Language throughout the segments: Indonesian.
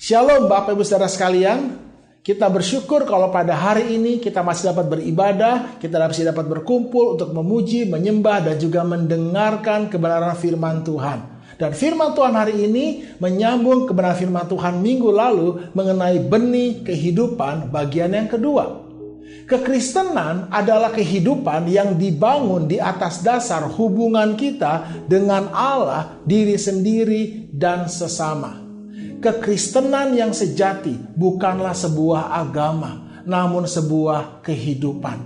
Shalom Bapak Ibu Saudara sekalian. Kita bersyukur kalau pada hari ini kita masih dapat beribadah, kita masih dapat berkumpul untuk memuji, menyembah, dan juga mendengarkan kebenaran firman Tuhan. Dan firman Tuhan hari ini menyambung kebenaran firman Tuhan minggu lalu mengenai benih kehidupan bagian yang kedua. Kekristenan adalah kehidupan yang dibangun di atas dasar hubungan kita dengan Allah, diri sendiri, dan sesama. Kekristenan yang sejati bukanlah sebuah agama, namun sebuah kehidupan.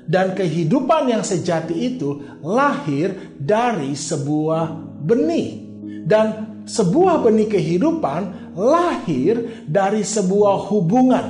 Dan kehidupan yang sejati itu lahir dari sebuah benih. Dan sebuah benih kehidupan lahir dari sebuah hubungan.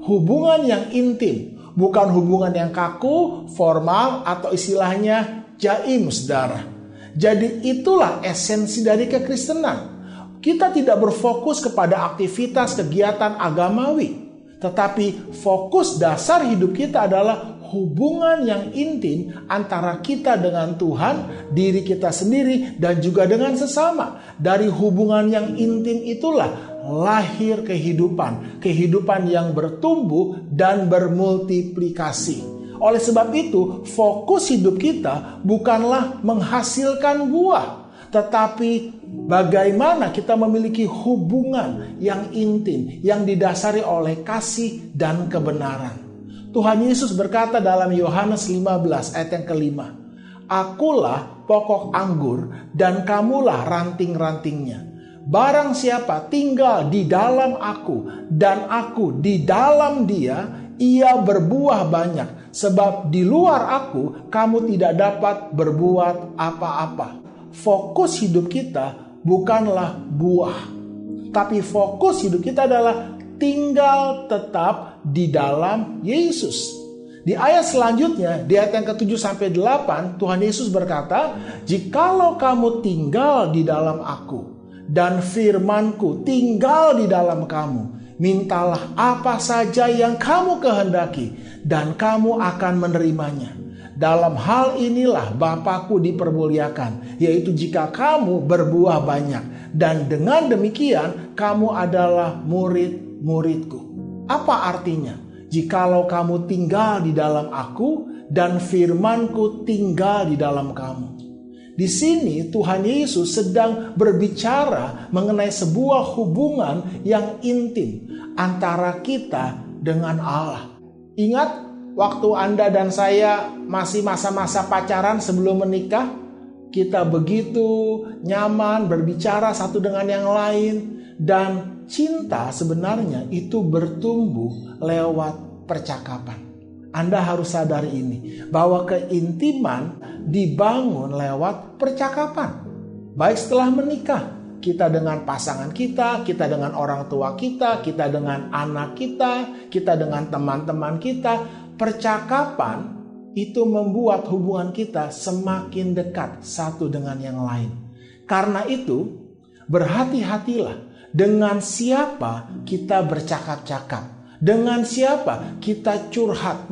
Hubungan yang intim, bukan hubungan yang kaku, formal, atau istilahnya jaim, saudara. Jadi itulah esensi dari kekristenan. Kita tidak berfokus kepada aktivitas kegiatan agamawi, tetapi fokus dasar hidup kita adalah hubungan yang intim antara kita dengan Tuhan, diri kita sendiri, dan juga dengan sesama. Dari hubungan yang intim itulah lahir kehidupan, kehidupan yang bertumbuh dan bermultiplikasi. Oleh sebab itu, fokus hidup kita bukanlah menghasilkan buah, tetapi bagaimana kita memiliki hubungan yang intim, yang didasari oleh kasih dan kebenaran. Tuhan Yesus berkata dalam Yohanes 15 ayat yang kelima, "Akulah pokok anggur dan kamulah ranting-rantingnya. Barang siapa tinggal di dalam aku dan aku di dalam dia, ia berbuah banyak. Sebab di luar aku kamu tidak dapat berbuat apa-apa." Fokus hidup kita bukanlah buah, tapi fokus hidup kita adalah tinggal tetap di dalam Yesus. Di ayat selanjutnya, di ayat yang ke-7 sampai 8, Tuhan Yesus berkata, "Jikalau kamu tinggal di dalam aku dan firman-Ku tinggal di dalam kamu, mintalah apa saja yang kamu kehendaki dan kamu akan menerimanya. Dalam hal inilah Bapa-Ku dipermuliakan, yaitu jika kamu berbuah banyak, dan dengan demikian kamu adalah murid-murid-Ku." Apa artinya? Jikalau kamu tinggal di dalam aku dan firman-Ku tinggal di dalam kamu. Di sini Tuhan Yesus sedang berbicara mengenai sebuah hubungan yang intim antara kita dengan Allah. Ingat waktu Anda dan saya masih masa-masa pacaran sebelum menikah, kita begitu nyaman berbicara satu dengan yang lain, dan cinta sebenarnya itu bertumbuh lewat percakapan. Anda harus sadari ini, bahwa keintiman dibangun lewat percakapan. Baik setelah menikah, kita dengan pasangan kita dengan orang tua kita dengan anak kita dengan teman-teman kita. Percakapan itu membuat hubungan kita semakin dekat satu dengan yang lain. Karena itu, berhati-hatilah dengan siapa kita bercakap-cakap. Dengan siapa kita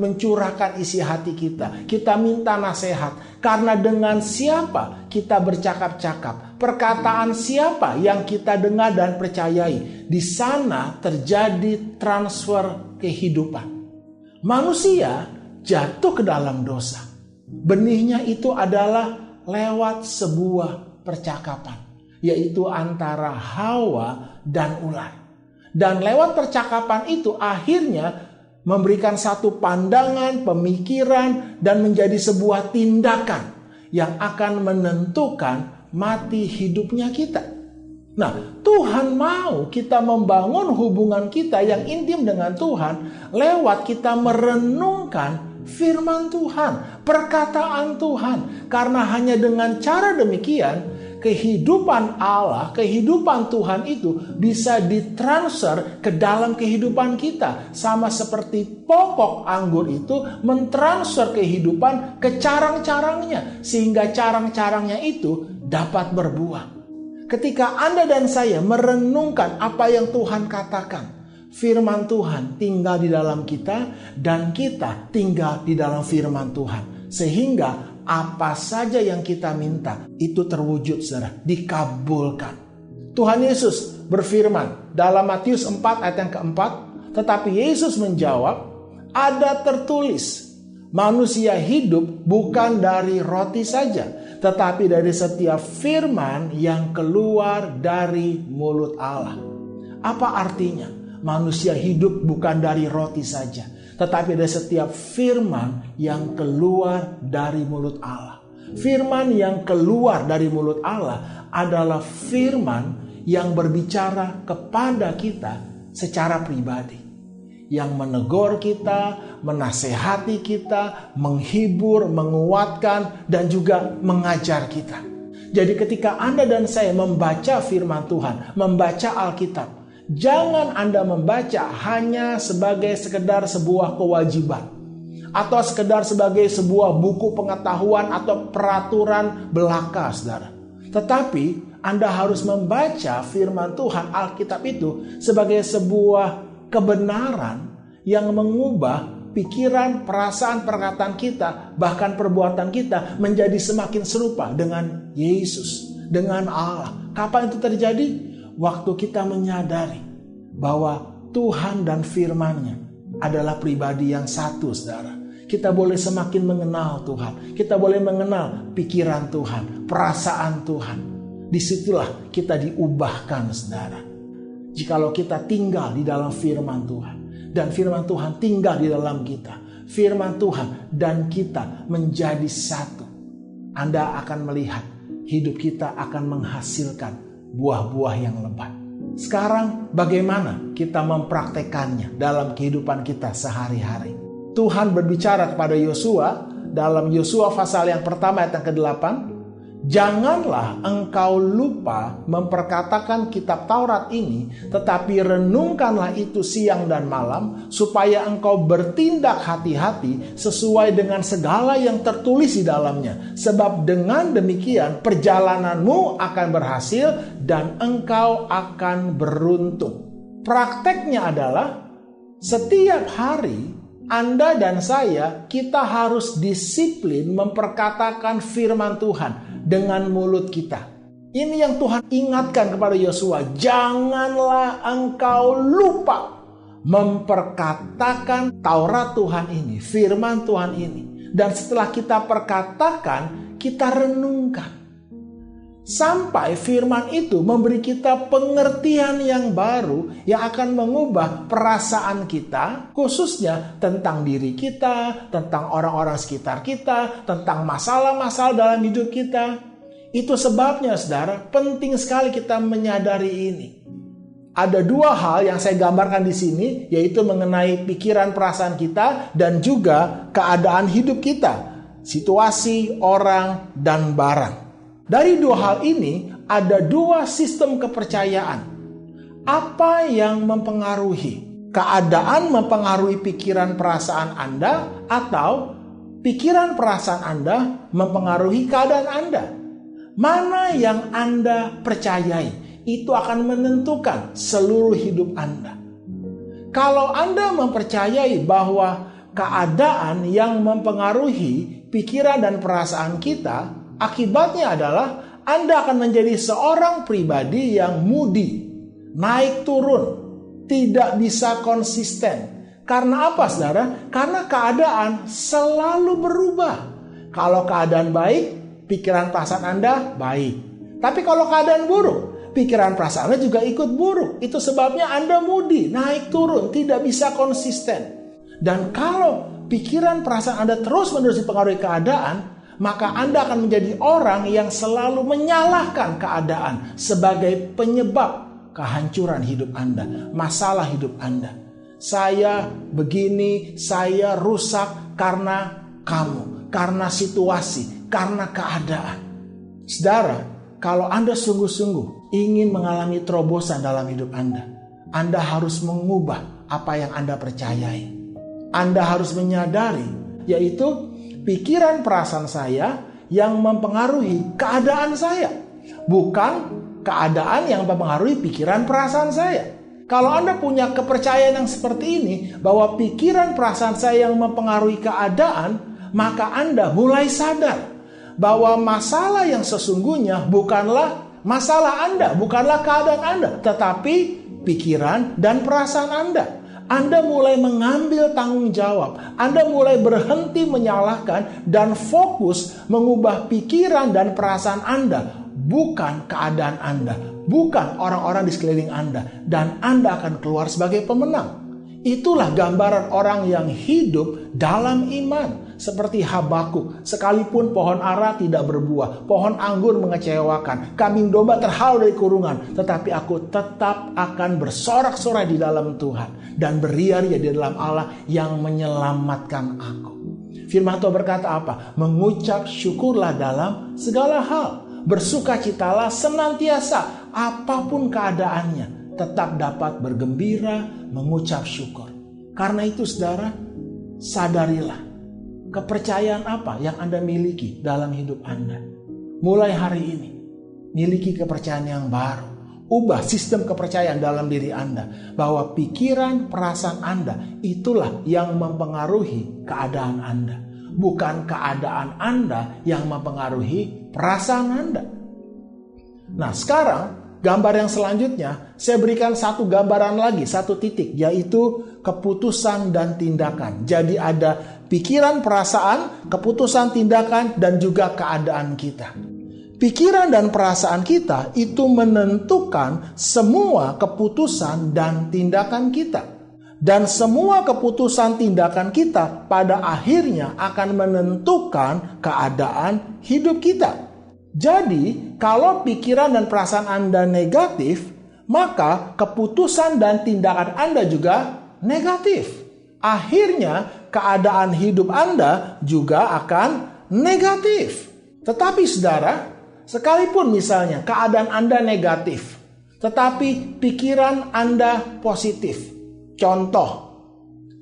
mencurahkan isi hati kita. Kita minta nasihat. Karena dengan siapa kita bercakap-cakap. Perkataan siapa yang kita dengar dan percayai. Di sana terjadi transfer kehidupan. Manusia jatuh ke dalam dosa. Benihnya itu adalah lewat sebuah percakapan, yaitu antara Hawa dan ular. Dan lewat percakapan itu akhirnya memberikan satu pandangan, pemikiran, dan menjadi sebuah tindakan yang akan menentukan mati hidupnya kita. Nah, Tuhan mau kita membangun hubungan kita yang intim dengan Tuhan lewat kita merenungkan firman Tuhan, perkataan Tuhan. Karena hanya dengan cara demikian, kehidupan Allah, kehidupan Tuhan itu bisa ditransfer ke dalam kehidupan kita. Sama seperti pokok anggur itu mentransfer kehidupan ke carang-carangnya, sehingga carang-carangnya itu dapat berbuah. Ketika Anda dan saya merenungkan apa yang Tuhan katakan, firman Tuhan tinggal di dalam kita dan kita tinggal di dalam firman Tuhan. Sehingga apa saja yang kita minta itu terwujud, saudara, dikabulkan. Tuhan Yesus berfirman dalam Matius 4 ayat yang keempat, tetapi Yesus menjawab, ada tertulis, manusia hidup bukan dari roti saja, tetapi dari setiap firman yang keluar dari mulut Allah. Apa artinya? Manusia hidup bukan dari roti saja, tetapi dari setiap firman yang keluar dari mulut Allah. Firman yang keluar dari mulut Allah adalah firman yang berbicara kepada kita secara pribadi, yang menegur kita, menasehati kita, menghibur, menguatkan, dan juga mengajar kita. Jadi ketika Anda dan saya membaca firman Tuhan, membaca Alkitab, jangan Anda membaca hanya sebagai sekedar sebuah kewajiban, atau sekedar sebagai sebuah buku pengetahuan atau peraturan belaka, saudara. Tetapi Anda harus membaca firman Tuhan, Alkitab itu, sebagai sebuah kebenaran yang mengubah pikiran, perasaan, perkataan kita, bahkan perbuatan kita menjadi semakin serupa dengan Yesus, dengan Allah. Kapan itu terjadi? Waktu kita menyadari bahwa Tuhan dan firman-Nya adalah pribadi yang satu, saudara. Kita boleh semakin mengenal Tuhan. Kita boleh mengenal pikiran Tuhan, perasaan Tuhan. Disitulah kita diubahkan, saudara. Jikalau kita tinggal di dalam firman Tuhan, dan firman Tuhan tinggal di dalam kita, firman Tuhan dan kita menjadi satu, Anda akan melihat hidup kita akan menghasilkan buah-buah yang lebat. Sekarang bagaimana kita mempraktekannya dalam kehidupan kita sehari-hari? Tuhan berbicara kepada Yosua dalam Yosua pasal yang pertama ayat yang ke-8, janganlah engkau lupa memperkatakan kitab Taurat ini, tetapi renungkanlah itu siang dan malam, supaya engkau bertindak hati-hati sesuai dengan segala yang tertulis di dalamnya. Sebab dengan demikian perjalananmu akan berhasil dan engkau akan beruntung. Prakteknya adalah setiap hari Anda dan saya, kita harus disiplin memperkatakan firman Tuhan dengan mulut kita. Ini yang Tuhan ingatkan kepada Yosua. Janganlah engkau lupa memperkatakan Taurat Tuhan ini, firman Tuhan ini. Dan setelah kita perkatakan, kita renungkan. Sampai firman itu memberi kita pengertian yang baru yang akan mengubah perasaan kita, khususnya tentang diri kita, tentang orang-orang sekitar kita, tentang masalah-masalah dalam hidup kita. Itu sebabnya, saudara, penting sekali kita menyadari ini. Ada dua hal yang saya gambarkan di sini, yaitu mengenai pikiran perasaan kita dan juga keadaan hidup kita, situasi, orang, dan barang. Dari dua hal ini ada dua sistem kepercayaan. Apa yang mempengaruhi? Keadaan mempengaruhi pikiran perasaan Anda, atau pikiran perasaan Anda mempengaruhi keadaan Anda? Mana yang Anda percayai? Itu akan menentukan seluruh hidup Anda. Kalau Anda mempercayai bahwa keadaan yang mempengaruhi pikiran dan perasaan kita, akibatnya adalah Anda akan menjadi seorang pribadi yang moody, naik turun, tidak bisa konsisten. Karena apa, saudara? Karena keadaan selalu berubah. Kalau keadaan baik, pikiran perasaan Anda baik. Tapi kalau keadaan buruk, pikiran perasaan Anda juga ikut buruk. Itu sebabnya Anda moody, naik turun, tidak bisa konsisten. Dan kalau pikiran perasaan Anda terus-menerus dipengaruhi keadaan, maka Anda akan menjadi orang yang selalu menyalahkan keadaan sebagai penyebab kehancuran hidup Anda, masalah hidup Anda. Saya begini, saya rusak karena kamu, karena situasi, karena keadaan. Saudara, kalau Anda sungguh-sungguh ingin mengalami terobosan dalam hidup Anda harus mengubah apa yang Anda percayai. Anda harus menyadari, yaitu pikiran perasaan saya yang mempengaruhi keadaan saya, bukan keadaan yang mempengaruhi pikiran perasaan saya. Kalau Anda punya kepercayaan yang seperti ini, bahwa pikiran perasaan saya yang mempengaruhi keadaan, maka Anda mulai sadar bahwa masalah yang sesungguhnya bukanlah Masalah Anda bukanlah keadaan Anda, tetapi pikiran dan perasaan Anda. Anda mulai mengambil tanggung jawab. Anda mulai berhenti menyalahkan dan fokus mengubah pikiran dan perasaan Anda, bukan keadaan Anda, bukan orang-orang di sekeliling Anda, dan Anda akan keluar sebagai pemenang. Itulah gambaran orang yang hidup dalam iman. Seperti Habakuk, sekalipun pohon ara tidak berbuah, pohon anggur mengecewakan, kambing domba terhalau dari kurungan, tetapi aku tetap akan bersorak-sorai di dalam Tuhan dan beria-ria di dalam Allah yang menyelamatkan aku. Firman Tuhan berkata apa? Mengucap syukurlah dalam segala hal, bersukacitalah senantiasa, apapun keadaannya, tetap dapat bergembira, mengucap syukur. Karena itu saudara, sadarilah kepercayaan apa yang Anda miliki dalam hidup Anda. Mulai hari ini, miliki kepercayaan yang baru. Ubah sistem kepercayaan dalam diri Anda, bahwa pikiran, perasaan Anda itulah yang mempengaruhi keadaan Anda, bukan keadaan Anda yang mempengaruhi perasaan Anda. Nah, sekarang gambar yang selanjutnya, saya berikan satu gambaran lagi, satu titik, yaitu keputusan dan tindakan. Jadi ada pikiran, perasaan, keputusan, tindakan, dan juga keadaan kita. Pikiran dan perasaan kita itu menentukan semua keputusan dan tindakan kita. Dan semua keputusan tindakan kita pada akhirnya akan menentukan keadaan hidup kita. Jadi, kalau pikiran dan perasaan Anda negatif, maka keputusan dan tindakan Anda juga negatif. Akhirnya, keadaan hidup Anda juga akan negatif. Tetapi saudara, sekalipun misalnya keadaan Anda negatif, tetapi pikiran Anda positif. Contoh,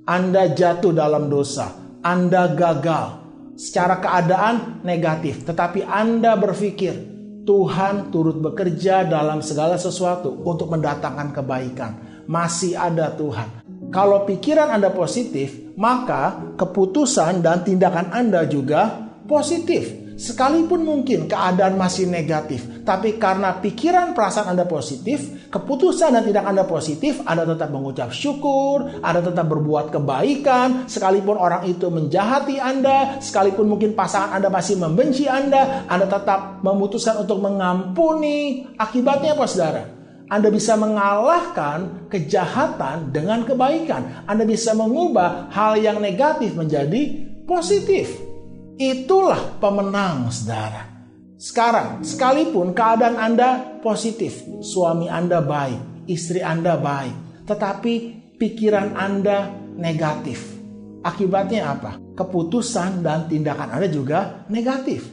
Anda jatuh dalam dosa, Anda gagal. Secara keadaan negatif, tetapi Anda berpikir Tuhan turut bekerja dalam segala sesuatu untuk mendatangkan kebaikan. Masih ada Tuhan. Kalau pikiran Anda positif, maka keputusan dan tindakan Anda juga positif. Sekalipun mungkin keadaan masih negatif, tapi karena pikiran perasaan Anda positif, keputusan dan tindakan Anda positif, Anda tetap mengucap syukur, Anda tetap berbuat kebaikan, sekalipun orang itu menjahati Anda, sekalipun mungkin pasangan Anda masih membenci Anda tetap memutuskan untuk mengampuni. Akibatnya apa saudara? Anda bisa mengalahkan kejahatan dengan kebaikan. Anda bisa mengubah hal yang negatif menjadi positif. Itulah pemenang, saudara. Sekarang, sekalipun keadaan Anda positif, suami Anda baik, istri Anda baik, tetapi pikiran Anda negatif. Akibatnya apa? Keputusan dan tindakan Anda juga negatif.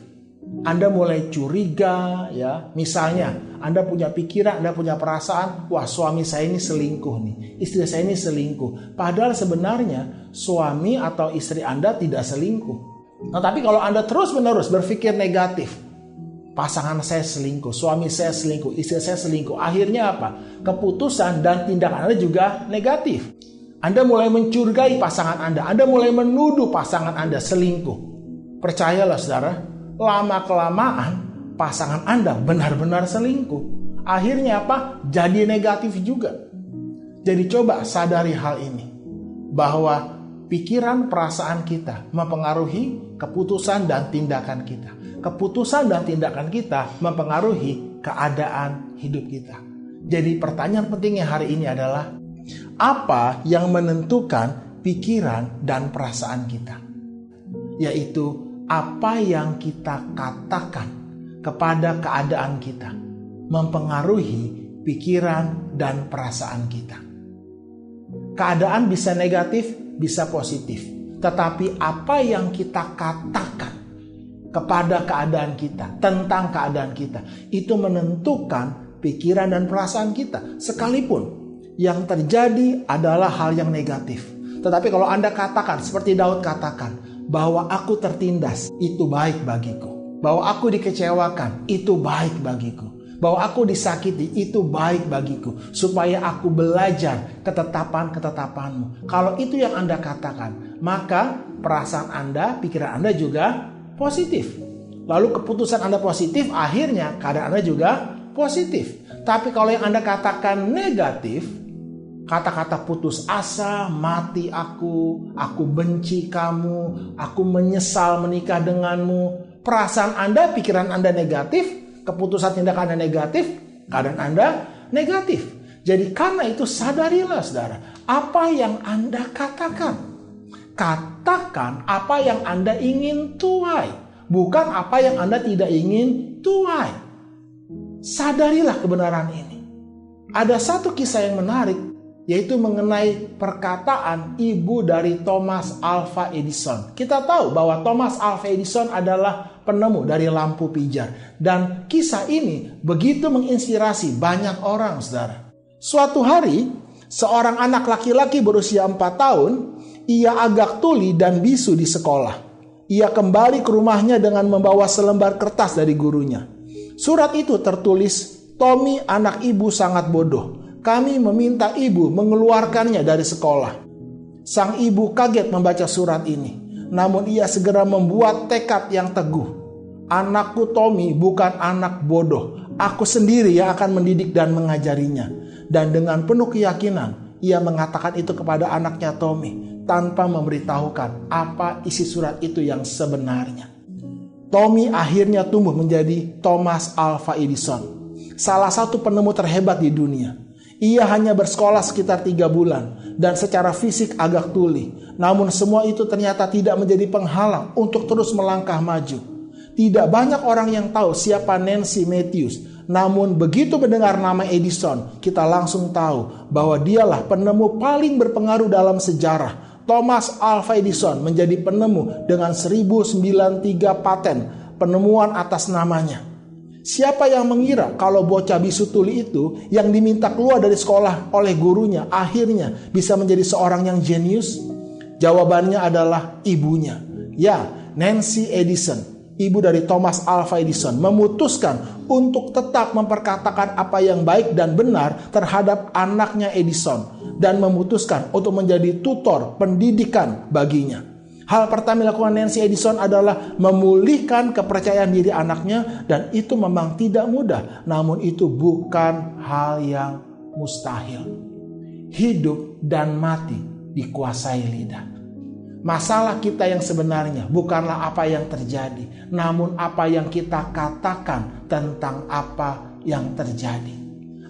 Anda mulai curiga, ya. Misalnya, Anda punya pikiran, Anda punya perasaan, wah suami saya ini selingkuh nih, istri saya ini selingkuh. Padahal sebenarnya suami atau istri Anda tidak selingkuh. Nah, tapi kalau Anda terus-menerus berpikir negatif, pasangan saya selingkuh, suami saya selingkuh, istri saya selingkuh, akhirnya apa? Keputusan dan tindakan Anda juga negatif. Anda mulai mencurigai pasangan Anda mulai menuduh pasangan Anda selingkuh. Percayalah saudara, lama-kelamaan pasangan Anda benar-benar selingkuh. Akhirnya apa? Jadi negatif juga. Jadi coba sadari hal ini, bahwa pikiran perasaan kita mempengaruhi keputusan dan tindakan kita. Keputusan dan tindakan kita mempengaruhi keadaan hidup kita. Jadi pertanyaan pentingnya hari ini adalah, apa yang menentukan pikiran dan perasaan kita? Yaitu apa yang kita katakan kepada keadaan kita mempengaruhi pikiran dan perasaan kita. Keadaan bisa negatif, bisa positif. Tetapi apa yang kita katakan kepada keadaan kita, tentang keadaan kita, itu menentukan pikiran dan perasaan kita. Sekalipun yang terjadi adalah hal yang negatif. Tetapi kalau Anda katakan, seperti Daud katakan, bahwa aku tertindas, itu baik bagiku. Bahwa aku dikecewakan, itu baik bagiku. Bahwa aku disakiti, itu baik bagiku. Supaya aku belajar ketetapan-ketetapanmu. Kalau itu yang Anda katakan, maka perasaan Anda, pikiran Anda juga positif. Lalu keputusan Anda positif, akhirnya keadaan Anda juga positif. Tapi kalau yang Anda katakan negatif, kata-kata putus asa, mati aku benci kamu, aku menyesal menikah denganmu. Perasaan Anda, pikiran Anda negatif, keputusan tindakan Anda negatif, keadaan Anda negatif. Jadi karena itu sadarilah saudara, apa yang Anda katakan. Katakan apa yang Anda ingin tuai, bukan apa yang Anda tidak ingin tuai. Sadarilah kebenaran ini. Ada satu kisah yang menarik, yaitu mengenai perkataan ibu dari Thomas Alva Edison. Kita tahu bahwa Thomas Alva Edison adalah penemu dari lampu pijar. Dan kisah ini begitu menginspirasi banyak orang, saudara. Suatu hari, seorang anak laki-laki berusia 4 tahun, ia agak tuli dan bisu di sekolah. Ia kembali ke rumahnya dengan membawa selembar kertas dari gurunya. Surat itu tertulis, "Tommy, anak ibu sangat bodoh. Kami meminta ibu mengeluarkannya dari sekolah." Sang ibu kaget membaca surat ini. Namun ia segera membuat tekad yang teguh. "Anakku Tommy bukan anak bodoh. Aku sendiri yang akan mendidik dan mengajarinya." Dan dengan penuh keyakinan, ia mengatakan itu kepada anaknya Tommy, tanpa memberitahukan apa isi surat itu yang sebenarnya. Tommy akhirnya tumbuh menjadi Thomas Alva Edison, salah satu penemu terhebat di dunia. Ia hanya bersekolah sekitar 3 bulan dan secara fisik agak tuli. Namun semua itu ternyata tidak menjadi penghalang untuk terus melangkah maju. Tidak banyak orang yang tahu siapa Nancy Matthews. Namun begitu mendengar nama Edison, kita langsung tahu bahwa dialah penemu paling berpengaruh dalam sejarah. Thomas Alva Edison menjadi penemu dengan 1093 paten penemuan atas namanya. Siapa yang mengira kalau bocah bisu tuli itu yang diminta keluar dari sekolah oleh gurunya akhirnya bisa menjadi seorang yang jenius? Jawabannya adalah ibunya. Ya, Nancy Edison, ibu dari Thomas Alva Edison, memutuskan untuk tetap memperkatakan apa yang baik dan benar terhadap anaknya Edison dan memutuskan untuk menjadi tutor pendidikan baginya. Hal pertama yang dilakukan Nancy Edison adalah memulihkan kepercayaan diri anaknya, dan itu memang tidak mudah, namun itu bukan hal yang mustahil. Hidup dan mati dikuasai lidah. Masalah kita yang sebenarnya bukanlah apa yang terjadi, namun apa yang kita katakan tentang apa yang terjadi.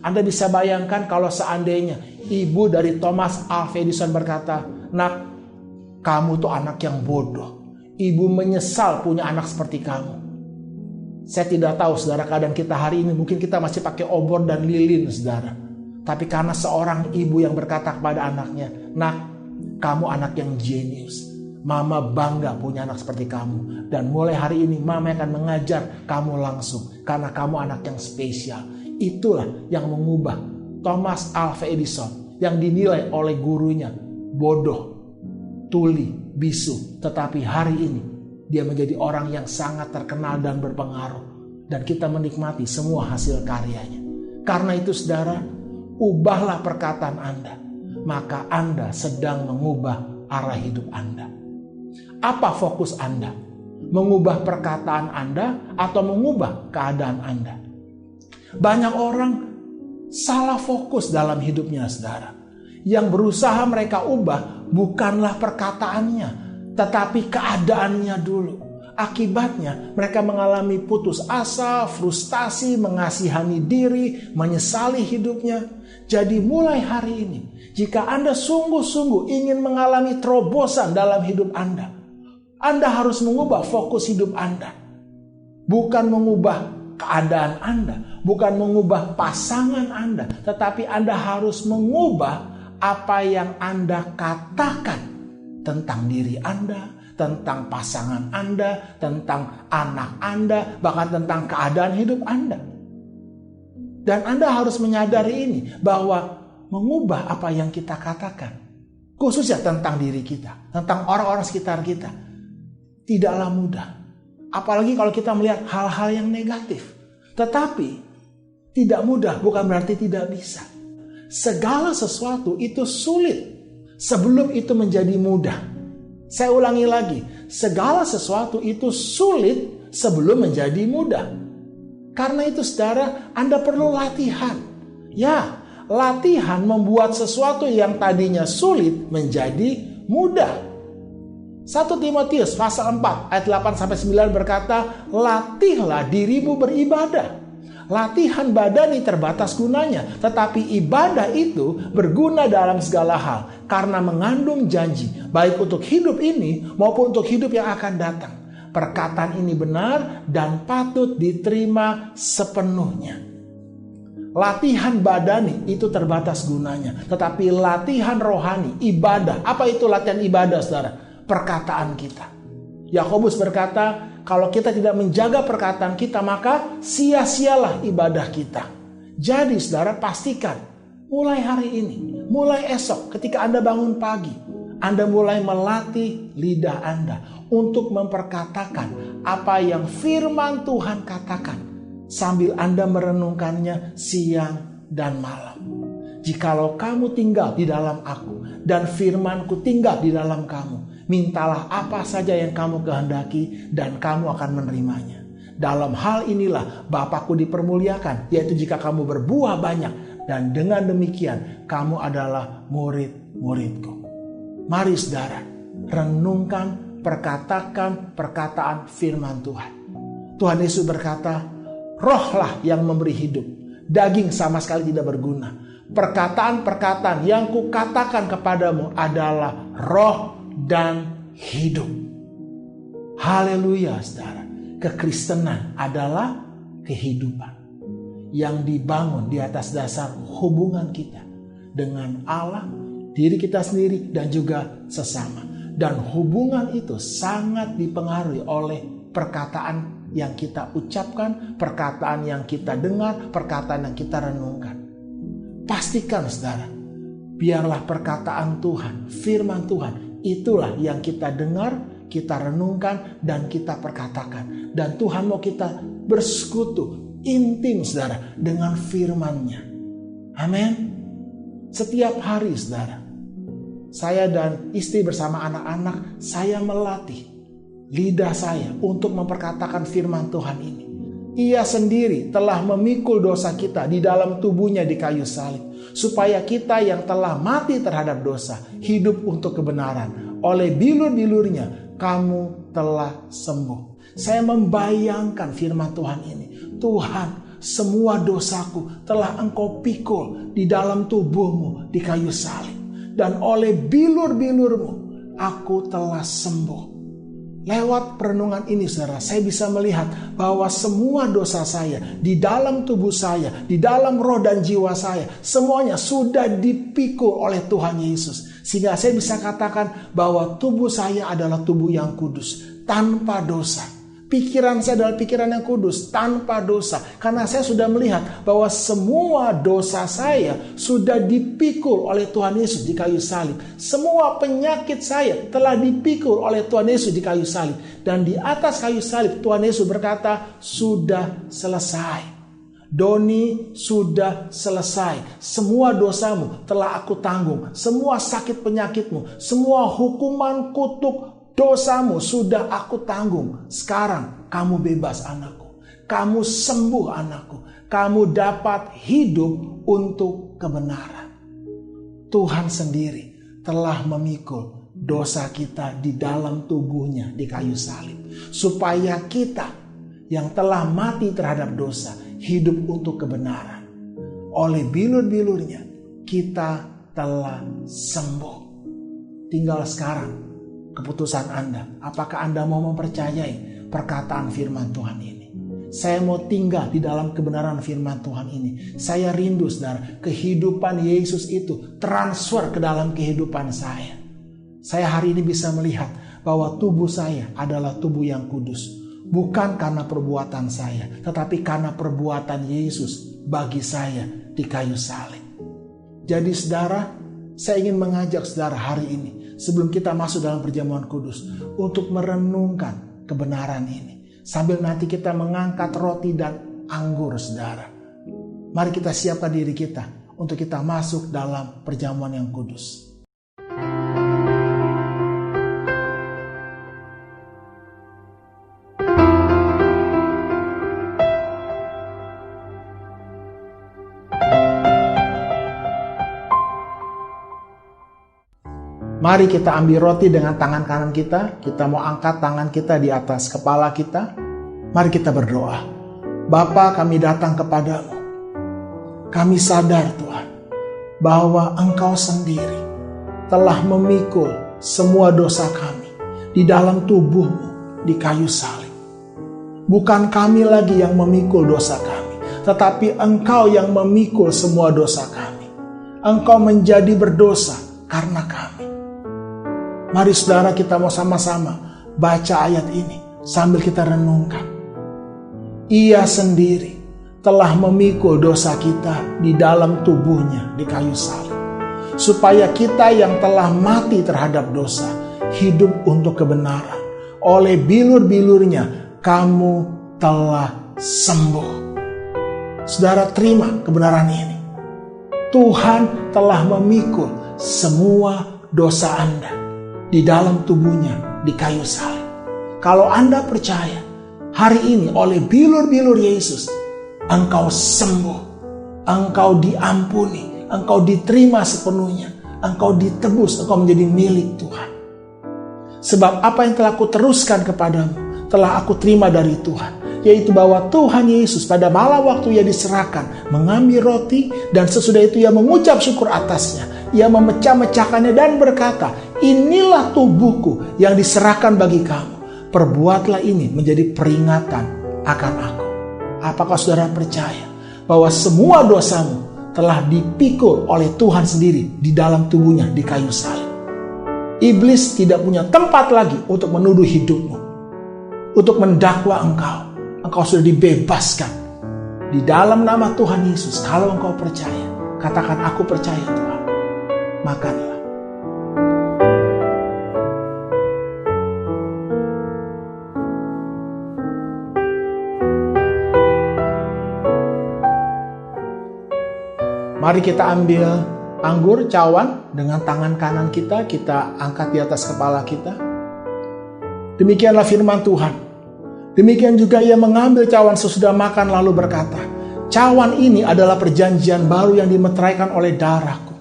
Anda bisa bayangkan kalau seandainya ibu dari Thomas Alva Edison berkata, "Nak, kamu tuh anak yang bodoh. Ibu menyesal punya anak seperti kamu." Saya tidak tahu saudara, keadaan kita hari ini mungkin kita masih pakai obor dan lilin saudara. Tapi karena seorang ibu yang berkata kepada anaknya, "Nak, kamu anak yang jenius. Mama bangga punya anak seperti kamu. Dan mulai hari ini mama akan mengajar kamu langsung. Karena kamu anak yang spesial." Itulah yang mengubah Thomas Alva Edison yang dinilai oleh gurunya bodoh, tuli, bisu. Tetapi hari ini dia menjadi orang yang sangat terkenal dan berpengaruh. Dan kita menikmati semua hasil karyanya. Karena itu saudara, ubahlah perkataan Anda. Maka Anda sedang mengubah arah hidup Anda. Apa fokus Anda? Mengubah perkataan Anda atau mengubah keadaan Anda? Banyak orang salah fokus dalam hidupnya saudara. Yang berusaha mereka ubah bukanlah perkataannya, tetapi keadaannya dulu. Akibatnya mereka mengalami putus asa, frustasi, mengasihani diri, menyesali hidupnya. Jadi mulai hari ini, jika Anda sungguh-sungguh ingin mengalami terobosan dalam hidup Anda harus mengubah fokus hidup Anda. Bukan mengubah keadaan Anda, bukan mengubah pasangan Anda, tetapi Anda harus mengubah apa yang Anda katakan tentang diri Anda, tentang pasangan Anda, tentang anak Anda, bahkan tentang keadaan hidup Anda. Dan Anda harus menyadari ini, bahwa mengubah apa yang kita katakan, khususnya tentang diri kita, tentang orang-orang sekitar kita, tidaklah mudah. Apalagi kalau kita melihat hal-hal yang negatif. Tetapi tidak mudah bukan berarti tidak bisa. Segala sesuatu itu sulit sebelum itu menjadi mudah. Saya ulangi lagi, segala sesuatu itu sulit sebelum menjadi mudah. Karena itu saudara, Anda perlu latihan. Ya, latihan membuat sesuatu yang tadinya sulit menjadi mudah. 1 Timotius pasal 4 ayat 8-9 berkata, latihlah dirimu beribadah. Latihan badani terbatas gunanya, tetapi ibadah itu berguna dalam segala hal karena mengandung janji, baik untuk hidup ini maupun untuk hidup yang akan datang. Perkataan ini benar dan patut diterima sepenuhnya. Latihan badani itu terbatas gunanya, tetapi latihan rohani, ibadah. Apa itu latihan ibadah, saudara? Perkataan kita. Yakobus berkata, kalau kita tidak menjaga perkataan kita, maka sia-sialah ibadah kita. Jadi saudara, pastikan mulai hari ini, mulai esok ketika Anda bangun pagi, Anda mulai melatih lidah Anda untuk memperkatakan apa yang firman Tuhan katakan, sambil Anda merenungkannya siang dan malam. Jikalau kamu tinggal di dalam aku dan firman-Ku tinggal di dalam kamu, mintalah apa saja yang kamu kehendaki dan kamu akan menerimanya. Dalam hal inilah Bapa-Ku dipermuliakan, yaitu jika kamu berbuah banyak, dan dengan demikian kamu adalah murid-murid-Ku. Mari saudara, renungkan, perkatakan perkataan firman Tuhan. Tuhan Yesus berkata, rohlah yang memberi hidup, daging sama sekali tidak berguna. Perkataan-perkataan yang kukatakan kepadamu adalah roh dan hidup. Haleluya, saudara. Kekristenan adalah kehidupan yang dibangun di atas dasar hubungan kita dengan Allah, diri kita sendiri, dan juga sesama. Dan hubungan itu sangat dipengaruhi oleh perkataan yang kita ucapkan, perkataan yang kita dengar, perkataan yang kita renungkan. Pastikan saudara, biarlah perkataan Tuhan, firman Tuhan, itulah yang kita dengar, kita renungkan, dan kita perkatakan. Dan Tuhan mau kita bersekutu intim saudara dengan firman-Nya. Amin. Setiap hari saudara, saya dan istri bersama anak-anak, saya melatih lidah saya untuk memperkatakan firman Tuhan ini. Ia sendiri telah memikul dosa kita di dalam tubuhnya di kayu salib, supaya kita yang telah mati terhadap dosa hidup untuk kebenaran. Oleh bilur-bilurnya kamu telah sembuh. Saya membayangkan firman Tuhan ini. Tuhan, semua dosaku telah Engkau pikul di dalam tubuhmu di kayu salib, dan oleh bilur-bilurmu aku telah sembuh. Lewat perenungan ini saudara, saya bisa melihat bahwa semua dosa saya di dalam tubuh saya, di dalam roh dan jiwa saya, semuanya sudah dipikul oleh Tuhan Yesus. Sehingga saya bisa katakan bahwa tubuh saya adalah tubuh yang kudus, tanpa dosa. Pikiran saya adalah pikiran yang kudus, tanpa dosa. Karena saya sudah melihat bahwa semua dosa saya sudah dipikul oleh Tuhan Yesus di kayu salib. Semua penyakit saya telah dipikul oleh Tuhan Yesus di kayu salib. Dan di atas kayu salib Tuhan Yesus berkata, sudah selesai. Doni, sudah selesai. Semua dosamu telah aku tanggung. Semua sakit penyakitmu, semua hukuman kutuk dosamu sudah aku tanggung. Sekarang kamu bebas anakku. Kamu sembuh anakku. Kamu dapat hidup untuk kebenaran. Tuhan sendiri telah memikul dosa kita di dalam tubuhnya di kayu salib. Supaya kita yang telah mati terhadap dosa hidup untuk kebenaran. Oleh bilur-bilurnya kita telah sembuh. Tinggal sekarang keputusan Anda. Apakah Anda mau mempercayai perkataan firman Tuhan ini? Saya mau tinggal di dalam kebenaran firman Tuhan ini. Saya rindu saudara, kehidupan Yesus itu transfer ke dalam kehidupan saya. Saya hari ini bisa melihat bahwa tubuh saya adalah tubuh yang kudus. Bukan karena perbuatan saya, tetapi karena perbuatan Yesus bagi saya di kayu salib. Jadi saudara, saya ingin mengajak saudara hari ini, sebelum kita masuk dalam perjamuan kudus, untuk merenungkan kebenaran ini. Sambil nanti kita mengangkat roti dan anggur, saudara. Mari kita siapkan diri kita untuk kita masuk dalam perjamuan yang kudus. Mari kita ambil roti dengan tangan kanan kita. Kita mau angkat tangan kita di atas kepala kita. Mari kita berdoa. Bapa, kami datang kepadamu. Kami sadar Tuhan, bahwa Engkau sendiri telah memikul semua dosa kami di dalam tubuh-Mu di kayu salib. Bukan kami lagi yang memikul dosa kami, tetapi Engkau yang memikul semua dosa kami. Engkau menjadi berdosa karena kami. Mari saudara, kita mau sama-sama baca ayat ini sambil kita renungkan. Ia sendiri telah memikul dosa kita di dalam tubuhnya di kayu salib. Supaya kita yang telah mati terhadap dosa, hidup untuk kebenaran. Oleh bilur-bilurnya, kamu telah sembuh. Saudara, terima kebenaran ini. Tuhan telah memikul semua dosa Anda di dalam tubuhnya di kayu salib. Kalau Anda percaya, hari ini oleh bilur-bilur Yesus, engkau sembuh, engkau diampuni, engkau diterima sepenuhnya, engkau ditebus, engkau menjadi milik Tuhan. Sebab apa yang telah aku teruskan kepadamu, telah aku terima dari Tuhan, yaitu bahwa Tuhan Yesus pada malam waktu Ia diserahkan, mengambil roti, dan sesudah itu Ia mengucap syukur atasnya. Ia memecah-mecahkannya dan berkata, inilah tubuhku yang diserahkan bagi kamu. Perbuatlah ini menjadi peringatan akan aku. Apakah saudara percaya bahwa semua dosamu telah dipikul oleh Tuhan sendiri di dalam tubuhnya di kayu salib? Iblis tidak punya tempat lagi untuk menuduh hidupmu, untuk mendakwa engkau. Engkau sudah dibebaskan di dalam nama Tuhan Yesus. Kalau engkau percaya, katakan, aku percaya Tuhan. Makanlah. Mari kita ambil anggur cawan dengan tangan kanan kita, kita angkat di atas kepala kita. Demikianlah firman Tuhan. Demikian juga Ia mengambil cawan sesudah makan lalu berkata, cawan ini adalah perjanjian baru yang dimeteraikan oleh darahku.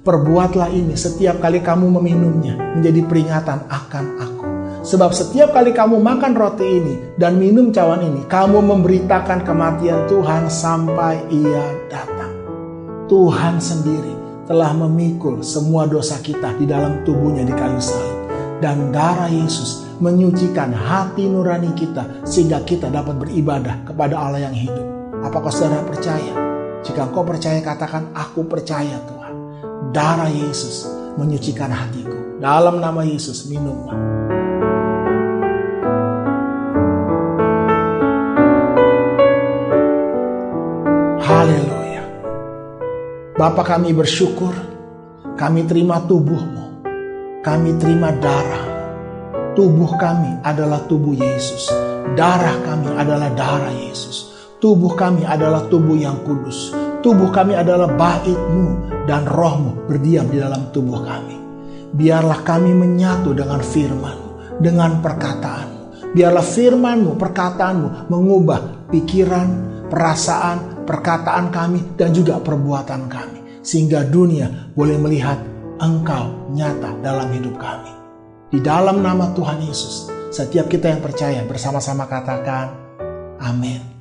Perbuatlah ini setiap kali kamu meminumnya menjadi peringatan akan aku. Sebab setiap kali kamu makan roti ini dan minum cawan ini, kamu memberitakan kematian Tuhan sampai Ia datang. Tuhan sendiri telah memikul semua dosa kita di dalam tubuhnya di kayu salib. Dan darah Yesus menyucikan hati nurani kita sehingga kita dapat beribadah kepada Allah yang hidup. Apakah saudara percaya? Jika engkau percaya, katakan, aku percaya Tuhan. Darah Yesus menyucikan hatiku. Dalam nama Yesus, minumlah. Haleluya. Bapa, kami bersyukur, kami terima tubuh-Mu, kami terima darah. Tubuh kami adalah tubuh Yesus, darah kami adalah darah Yesus. Tubuh kami adalah tubuh yang kudus, tubuh kami adalah bait-Mu, dan Roh-Mu berdiam di dalam tubuh kami. Biarlah kami menyatu dengan firman-Mu, dengan perkataan-Mu. Biarlah firman-Mu, perkataan-Mu mengubah pikiran, perasaan, perkataan kami, dan juga perbuatan kami. Sehingga dunia boleh melihat Engkau nyata dalam hidup kami. Di dalam nama Tuhan Yesus, setiap kita yang percaya bersama-sama katakan, amin.